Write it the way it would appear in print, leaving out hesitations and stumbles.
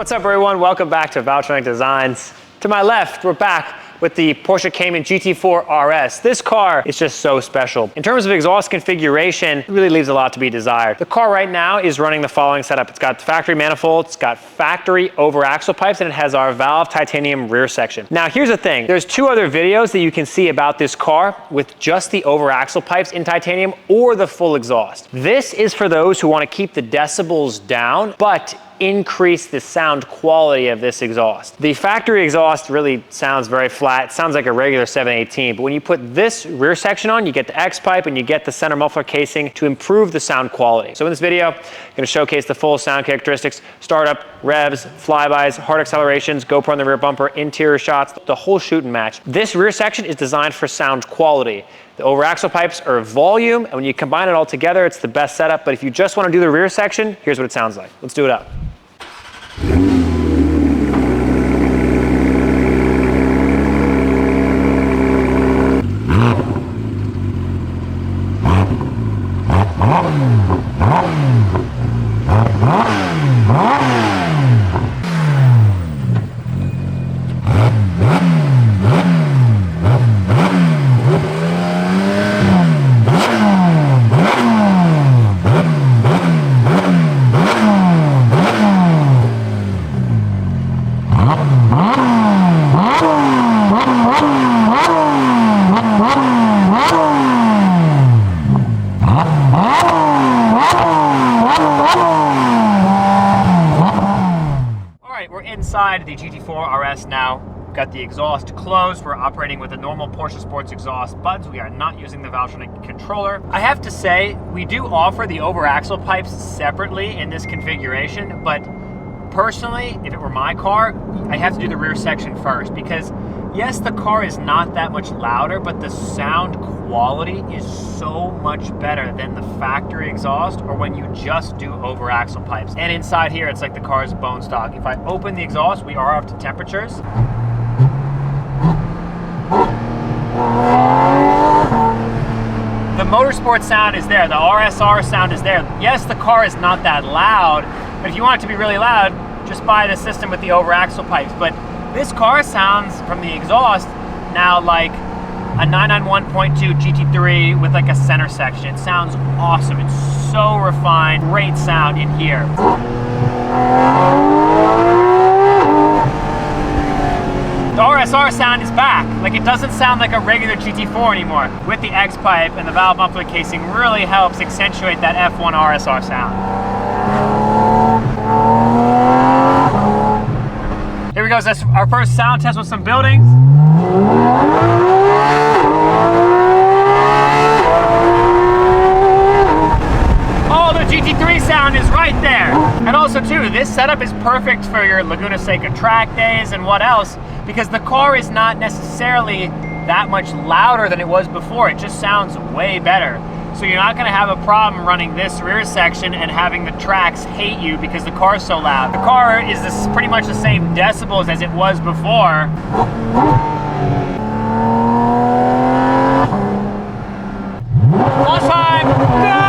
What's up everyone? Welcome back to Valvetronic Designs. To my left, we're back with the Porsche Cayman GT4RS. This car is just so special. In terms of exhaust configuration, it really leaves a lot to be desired. The car right now is running the following setup. It's got the factory manifold, it's got factory over axle pipes, and it has our valve titanium rear section. Now here's the thing, there's two other videos that you can see about this car with just the over axle pipes in titanium or the full exhaust. This is for those who want to keep the decibels down, but increase the sound quality of this exhaust. The factory exhaust really sounds very flat. It sounds like a regular 718, but when you put this rear section on, you get the X pipe and you get the center muffler casing to improve the sound quality. So in this video, I'm going to showcase the full sound characteristics, startup, revs, flybys, hard accelerations, GoPro on the rear bumper, interior shots, the whole shoot and match. This rear section is designed for sound quality. The over axle pipes are volume, and when you combine it all together, it's the best setup. But if you just want to do the rear section, here's what it sounds like. Let's do it up. Inside the GT4RS now. Got the exhaust closed. We're operating with a normal Porsche Sports exhaust buds. We are not using the Valvetronic controller. I have to say, we do offer the over axle pipes separately in this configuration, but personally, if it were my car, I'd have to do the rear section first because yes, the car is not that much louder, but the sound quality is so much better than the factory exhaust or when you just do over axle pipes. And inside here, it's like the car's bone stock. If I open the exhaust, we are up to temperatures. The motorsport sound is there, the RSR sound is there. Yes, the car is not that loud, but if you want it to be really loud, just buy the system with the over axle pipes. But this car sounds, from the exhaust, now like a 991.2 GT3 with like a center section. It sounds awesome. It's so refined, great sound in here. The RSR sound is back. Like, it doesn't sound like a regular GT4 anymore. With the X pipe and the valve muffler casing really helps accentuate that F1 RSR sound. Here we go, so that's our first sound test with some buildings. Oh, the GT3 sound is right there. And also too, this setup is perfect for your Laguna Seca track days and what else, because the car is not necessarily that much louder than it was before. It just sounds way better. So you're not gonna have a problem running this rear section and having the tracks hate you because the car is so loud. The car is pretty much the same decibels as it was before. Last time, go!